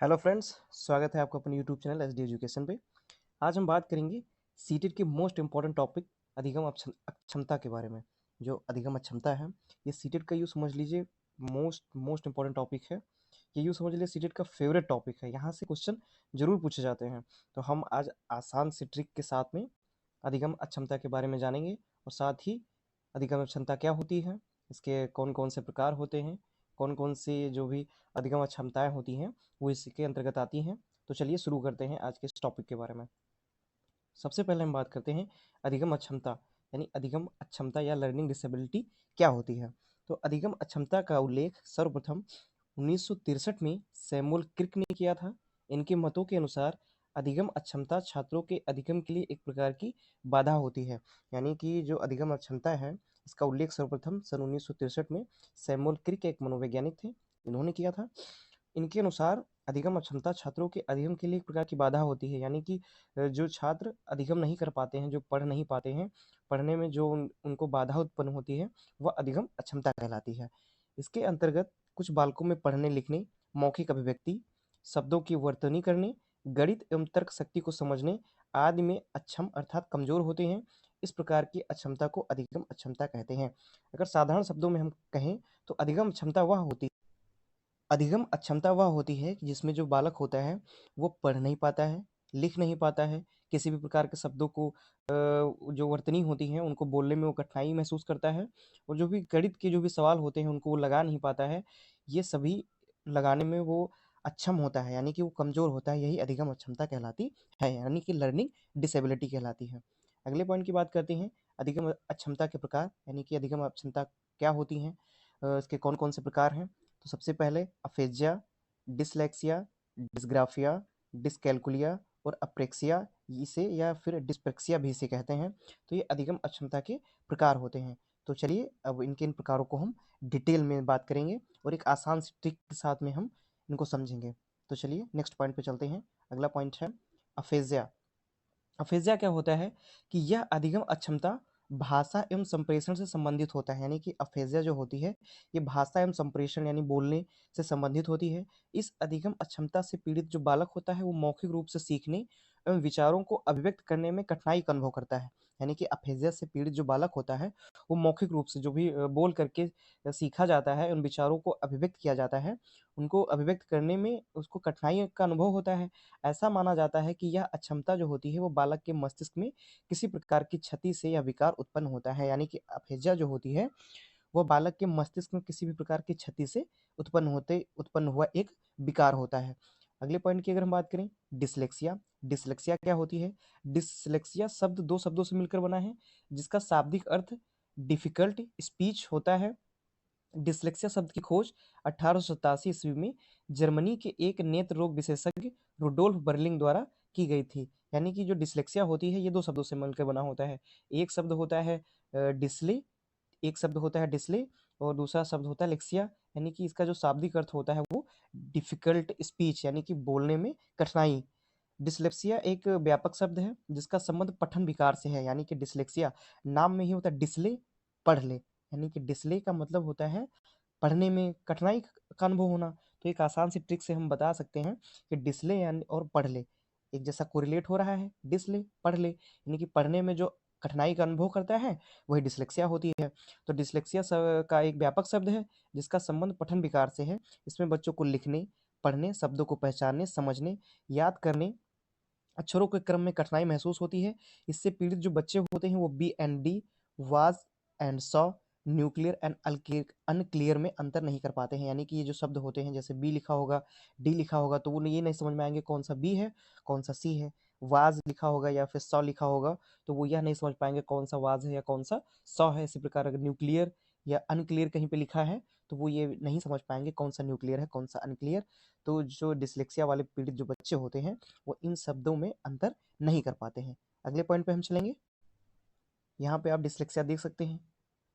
Hello friends, स्वागत है आपका अपने यूट्यूब चैनल एसडी एजुकेशन पे। आज हम बात करेंगे सीटेट के मोस्ट इम्पॉर्टेंट टॉपिक अधिगम अक्षमता के बारे में। जो अधिगम अक्षमता है, ये सीटेट का यूँ समझ लीजिए मोस्ट मोस्ट इम्पॉर्टेंट टॉपिक है। ये यूँ समझ लीजिए सीटेट का फेवरेट टॉपिक है। यहाँ से क्वेश्चन जरूर पूछे जाते हैं। तो हम आज आसान से ट्रिक के साथ में अधिगम अक्षमता के बारे में जानेंगे और साथ ही अधिगम अक्षमता क्या होती है, इसके कौन कौन से प्रकार होते हैं, कौन कौन से जो भी अधिगम अक्षमताएं होती हैं वो इसके अंतर्गत आती हैं। तो चलिए शुरू करते हैं आज के इस टॉपिक के बारे में। सबसे पहले हम बात करते हैं अधिगम अक्षमता, यानी अधिगम अक्षमता या लर्निंग डिसेबिलिटी क्या होती है। तो अधिगम अक्षमता का उल्लेख सर्वप्रथम 1963 में सैमुअल क्रिक ने किया था। इनके मतों के अनुसार अधिगम अक्षमता छात्रों के अधिगम के लिए एक प्रकार की बाधा होती है। यानी कि जो अधिगम अक्षमता है, इसका उल्लेख सर्वप्रथम सन 1963 में सैमुअल क्रिक एक मनोवैज्ञानिक थे, इन्होंने किया था। इनके अनुसार अधिगम अक्षमता छात्रों के अधिगम के लिए एक प्रकार की बाधा होती है। यानी कि जो छात्र अधिगम नहीं कर पाते हैं, जो पढ़ नहीं पाते हैं, पढ़ने में जो उनको बाधा उत्पन्न होती है, वह अधिगम अक्षमता कहलाती है। इसके अंतर्गत कुछ बालकों में पढ़ने लिखने, मौखिक अभिव्यक्ति, शब्दों की वर्तनी करने, गणित एवं तर्क शक्ति को समझने आदि में अक्षम अर्थात कमजोर होते हैं। इस प्रकार की अक्षमता को अधिगम अक्षमता कहते हैं। अगर साधारण शब्दों में हम कहें तो अधिगम अक्षमता वह होती है कि जिसमें जो बालक होता है वो पढ़ नहीं पाता है, लिख नहीं पाता है, किसी भी प्रकार के शब्दों को जो वर्तनी होती हैं उनको बोलने में वो कठिनाई महसूस करता है, और जो भी गणित के जो भी सवाल होते हैं उनको वो लगा नहीं पाता है। ये सभी लगाने में वो अक्षम होता है, यानी कि वो कमज़ोर होता है। यही अधिगम अक्षमता कहलाती है, यानी कि लर्निंग डिसेबिलिटी कहलाती है। अगले पॉइंट की बात करते हैं, अधिगम अक्षमता के प्रकार, यानी कि अधिगम अक्षमता क्या होती हैं, इसके कौन-कौन से प्रकार हैं। तो सबसे पहले अफेजिया, डिसलेक्सिया, डिस्ग्राफिया, डिसकैल्कुलिया और अप्रेक्सिया, इसे या फिर डिस्पेक्सिया भी इसे कहते हैं। तो ये अधिगम अक्षमता के प्रकार होते हैं। तो चलिए अब इनके इन प्रकारों को हम डिटेल में बात करेंगे और एक आसान सी ट्रिक के साथ में हम इनको समझेंगे। तो चलिए नेक्स्ट पॉइंट पे चलते हैं। अगला पॉइंट है अफेजिया। अफेजिया क्या होता है कि यह अधिगम अक्षमता भाषा एवं संप्रेषण से संबंधित होता है। यानी कि अफेजिया जो होती है, ये भाषा एवं संप्रेषण यानी बोलने से संबंधित होती है। इस अधिगम अक्षमता से पीड़ित जो बालक होता है वो मौखिक रूप से सीखने एवं विचारों को अभिव्यक्त करने में कठिनाई का अनुभव करता है। यानी कि अफेजिया से पीड़ित जो बालक होता है वो मौखिक रूप से जो भी बोल करके सीखा जाता है, उन विचारों को अभिव्यक्त किया जाता है, उनको अभिव्यक्त करने में उसको कठिनाई का अनुभव होता है। ऐसा माना जाता है कि यह अक्षमता जो होती है वो बालक के मस्तिष्क में किसी प्रकार की क्षति से या विकार उत्पन्न होता है। यानी कि अफेजिया जो होती है वह बालक के मस्तिष्क में किसी भी प्रकार की क्षति से उत्पन्न हुआ एक विकार होता है। अगले पॉइंट की अगर हम बात करें, डिसलेक्सिया। डिसलेक्सिया क्या होती है? डिसलेक्सिया शब्द दो शब्दों से मिलकर बना है, जिसका शाब्दिक अर्थ डिफिकल्ट स्पीच होता है। डिसलेक्सिया शब्द की खोज 1887 ईस्वी में जर्मनी के एक नेत्र रोग विशेषज्ञ रुडोल्फ बर्लिंग द्वारा की गई थी। यानी कि जो डिसलेक्सिया होती है ये दो शब्दों से मिलकर बना होता है। एक शब्द होता है डिस्ले, एक शब्द होता है डिस्ले और दूसरा शब्द होता है लेक्सिया। यानी कि इसका जो शाब्दिक अर्थ होता है वो डिफिकल्ट स्पीच, यानी कि बोलने में कठिनाई। डिसलेक्सिया एक व्यापक शब्द है जिसका संबंध पठन विकार से है। यानी कि डिसलेक्सिया नाम में ही होता है डिस्ले, पढ़ ले। यानी कि डिस्ले का मतलब होता है पढ़ने में कठिनाई का अनुभव होना। तो एक आसान सी ट्रिक से हम बता सकते हैं कि डिस्ले यानी और पढ़ ले एक जैसा कोरिलेट हो रहा है। डिस्ले पढ़ ले यानी कि पढ़ने में जो कठिनाई का अनुभव करता है वही डिसलेक्सिया होती है। तो डिसलेक्सिया का एक व्यापक शब्द है जिसका संबंध पठन विकार से है। इसमें बच्चों को लिखने, पढ़ने, शब्दों को पहचानने, समझने, याद करने, अक्षरों के क्रम में कठिनाई महसूस होती है। इससे पीड़ित जो बच्चे होते हैं वो B and D, was and saw, nuclear and unclear में अंतर नहीं कर पाते हैं। यानी कि ये जो शब्द होते हैं जैसे बी लिखा होगा, डी लिखा होगा तो वो ये नहीं समझ में आएंगे कौन सा बी है, कौन सा सी है। वाज लिखा होगा या फिर सॉ लिखा होगा तो वो यह नहीं समझ पाएंगे कौन सा वाज है या कौन सा सॉ है। इसी प्रकार अगर न्यूक्लियर या अनक्लियर कहीं पे लिखा है तो वो ये नहीं समझ पाएंगे कौन सा न्यूक्लियर है कौन सा अनक्लियर। तो जो डिसलेक्सिया वाले पीड़ित जो बच्चे होते हैं वो इन शब्दों में अंतर नहीं कर पाते हैं। अगले पॉइंट पे हम चलेंगे। यहाँ पे आप डिसलेक्सिया देख सकते हैं।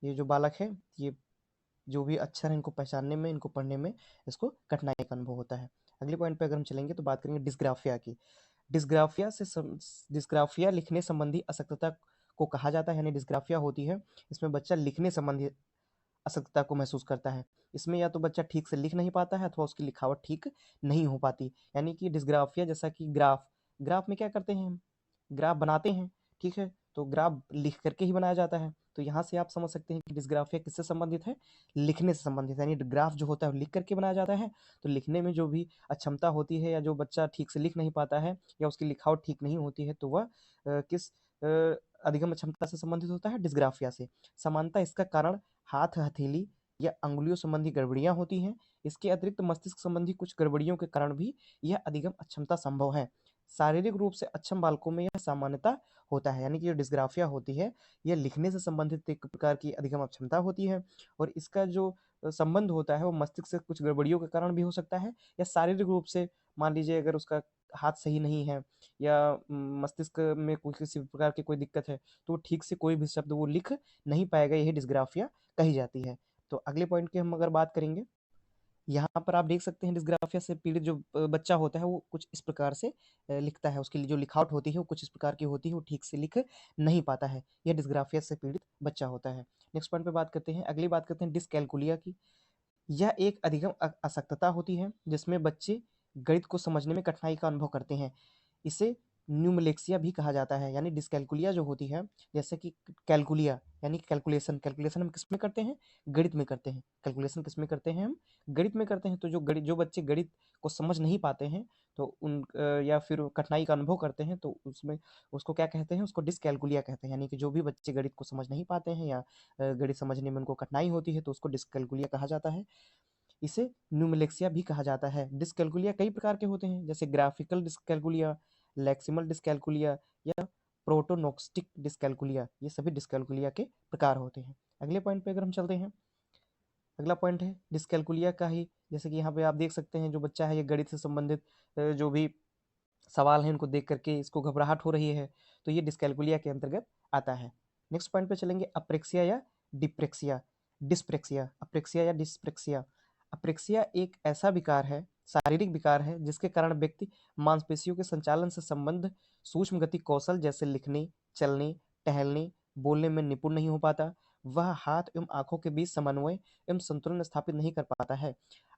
ये जो बालक है, ये जो भी अक्षर है इनको पहचानने में, इनको पढ़ने में इसको कठिनाई का अनुभव होता है। अगले पॉइंट पे अगर हम चलेंगे तो बात करेंगे डिस्ग्राफिया की। डिस्ग्राफिया से डिस्ग्राफिया लिखने संबंधी अशक्तता को कहा जाता है, यानी डिस्ग्राफिया होती है इसमें बच्चा लिखने संबंधी असक्तता को महसूस करता है। इसमें या तो बच्चा ठीक से लिख नहीं पाता है अथवा उसकी लिखावट ठीक नहीं हो पाती। यानी कि डिस्ग्राफिया जैसा कि ग्राफ में क्या करते हैं हम? ग्राफ बनाते हैं, ठीक है? तो ग्राफ लिख करके ही बनाया जाता है। तो यहाँ से आप समझ सकते हैं कि डिस्ग्राफिया किससे संबंधित है? लिखने से संबंधित है। यानी ग्राफ जो होता है वो लिख करके बनाया जाता है, तो लिखने में जो भी अक्षमता होती है या जो बच्चा ठीक से लिख नहीं पाता है या उसकी लिखावट ठीक नहीं होती है, तो वह किस अधिगम अक्षमता से संबंधित होता है? डिस्ग्राफिया से। समानता इसका कारण हाथ, हथेली या अंगुलियों संबंधी गड़बड़ियाँ होती हैं। इसके अतिरिक्त मस्तिष्क संबंधी कुछ गड़बड़ियों के कारण भी यह अधिगम अक्षमता संभव है। शारीरिक रूप से अक्षम बालकों में यह सामान्यतः होता है। यानी कि जो डिस्ग्राफिया होती है, यह लिखने से संबंधित एक प्रकार की अधिगम अक्षमता होती है और इसका जो संबंध होता है वो मस्तिष्क से कुछ गड़बड़ियों के कारण भी हो सकता है या शारीरिक रूप से, मान लीजिए अगर उसका हाथ सही नहीं है या मस्तिष्क में कोई किसी प्रकार की कोई दिक्कत है, तो वो ठीक से कोई भी शब्द वो लिख नहीं पाएगा, यही डिस्ग्राफिया कही जाती है। तो अगले पॉइंट की हम अगर बात करेंगे, यहाँ पर आप देख सकते हैं डिस्ग्राफिया से पीड़ित जो बच्चा होता है वो कुछ इस प्रकार से लिखता है, उसकी जो लिखावट होती है वो कुछ इस प्रकार की होती है, वो ठीक से लिख नहीं पाता है। यह डिस्ग्राफिया से पीड़ित बच्चा होता है। नेक्स्ट पॉइंट पे बात करते हैं, अगली बात करते हैं डिसकैलकुलिया की। यह एक अधिगम अशक्तता होती है जिसमें बच्चे गणित को समझने में कठिनाई का अनुभव करते हैं। इसे न्यूमलेक्सिया भी कहा जाता है। यानी डिसकैलकुलिया जो होती है, जैसे कि कैलकुलिया यानी कैलकुलेशन, कैलकुलेशन हम किस में करते हैं? गणित में करते हैं। कैलकुलेशन किस में करते हैं हम? गणित में करते हैं। तो जो बच्चे गणित को समझ नहीं पाते हैं, तो या फिर कठिनाई का अनुभव करते हैं, तो उसमें उसको क्या कहते हैं? उसको डिसकैलकुलिया कहते हैं। यानी कि जो भी बच्चे गणित को समझ नहीं पाते हैं या गणित समझने में उनको कठिनाई होती है, तो उसको डिसकैलकुलिया कहा जाता है। इसे न्यूमलेक्सिया भी कहा जाता है। डिसकैलकुलिया कई प्रकार के होते हैं, जैसे ग्राफिकल डिसकैलकुलिया, लेक्सिमल डिसकैलकुलिया या प्रोटोनोस्टिक डिसकैलकुलिया। ये सभी डिसकैलकुलिया के प्रकार होते हैं। अगले पॉइंट पे अगर हम चलते हैं, अगला पॉइंट है डिसकैलकुलिया का ही, जैसे कि यहाँ पे आप देख सकते हैं जो बच्चा है ये गणित से संबंधित जो भी सवाल हैं उनको देख करके इसको घबराहट हो रही है, तो ये डिसकैलकुलिया के अंतर्गत आता है। नेक्स्ट पॉइंट पे चलेंगे, अप्रेक्सिया या डिप्रेक्सिया। डिस्प्रेक्सिया, अप्रेक्सिया या डिस्प्रेक्सिया। अप्रेक्सिया एक ऐसा विकार है, शारीरिक विकार है, जिसके कारण व्यक्ति मांसपेशियों के संचालन से संबंध सूक्ष्म गति कौशल जैसे लिखने, चलने, टहलने, बोलने में निपुण नहीं हो पाता। वह हाथ एवं आंखों के बीच समन्वय एवं संतुलन स्थापित नहीं कर पाता है।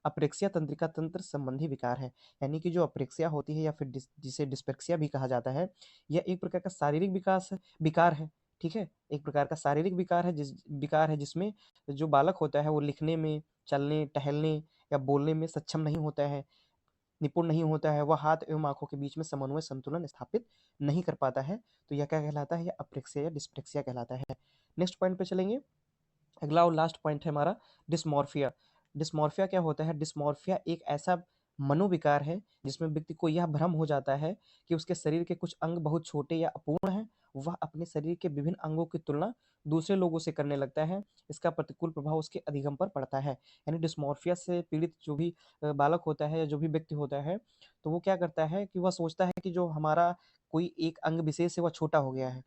अप्रेक्सिया तंत्रिका तंत्र संबंधी विकार है। यानी कि जो अप्रेक्सिया होती है या फिर जिसे डिस्पेक्सिया भी कहा जाता है, यह एक प्रकार का शारीरिक विकार है, ठीक है? एक प्रकार का शारीरिक विकार है जिसमें जो बालक होता है वो लिखने में, चलने, टहलने या बोलने में सक्षम नहीं होता है, निपुण नहीं होता है, वह हाथ एवं आँखों के बीच में समन्वय संतुलन स्थापित नहीं कर पाता है। तो यह क्या कहलाता है? यह अप्रेक्सिया या डिस्पेक्सिया कहलाता है। नेक्स्ट पॉइंट पे चलेंगे, अगला और लास्ट पॉइंट है हमारा डिस्मॉर्फिया। डिस्मॉर्फिया क्या होता है? डिस्मॉर्फिया एक ऐसा मनोविकार है जिसमें व्यक्ति को यह भ्रम हो जाता है कि उसके शरीर के कुछ अंग बहुत छोटे या अपूर्ण हैं। वह अपने शरीर के विभिन्न अंगों की तुलना दूसरे लोगों से करने लगता है। इसका प्रतिकूल प्रभाव उसके अधिगम पर पड़ता है। यानी डिस्मॉर्फिया से पीड़ित जो भी बालक होता है या जो भी व्यक्ति होता है, तो वो क्या करता है कि वह सोचता है कि जो हमारा कोई एक अंग विशेष है वह छोटा हो गया है।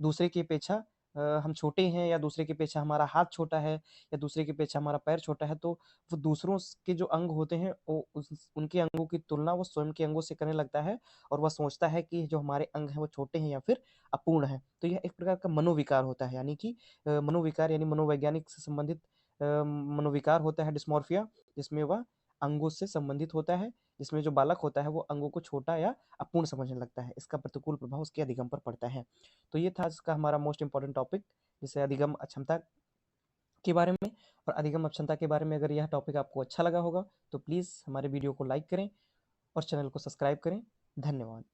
दूसरे की अपेक्षा हम छोटे हैं या दूसरे की अपेक्षा हमारा हाथ छोटा है या दूसरे की अपेक्षा हमारा पैर छोटा है, तो वो दूसरों के जो अंग होते हैं वो उनके अंगों की तुलना वो स्वयं के अंगों से करने लगता है और वह सोचता है कि जो हमारे अंग हैं वो छोटे हैं या फिर अपूर्ण हैं। तो यह एक प्रकार का मनोविकार होता है। यानी कि मनोविकार यानी मनोवैज्ञानिक से संबंधित मनोविकार होता है डिस्मॉर्फिया, जिसमें वह अंगों से संबंधित होता है, जिसमें जो बालक होता है वो अंगों को छोटा या अपूर्ण समझने लगता है। इसका प्रतिकूल प्रभाव उसके अधिगम पर पड़ता है। तो ये था इसका हमारा मोस्ट इंपॉर्टेंट टॉपिक, जैसे अधिगम अक्षमता के बारे में। और अधिगम अक्षमता के बारे में अगर यह टॉपिक आपको अच्छा लगा होगा तो प्लीज़ हमारे वीडियो को लाइक करें और चैनल को सब्सक्राइब करें। धन्यवाद।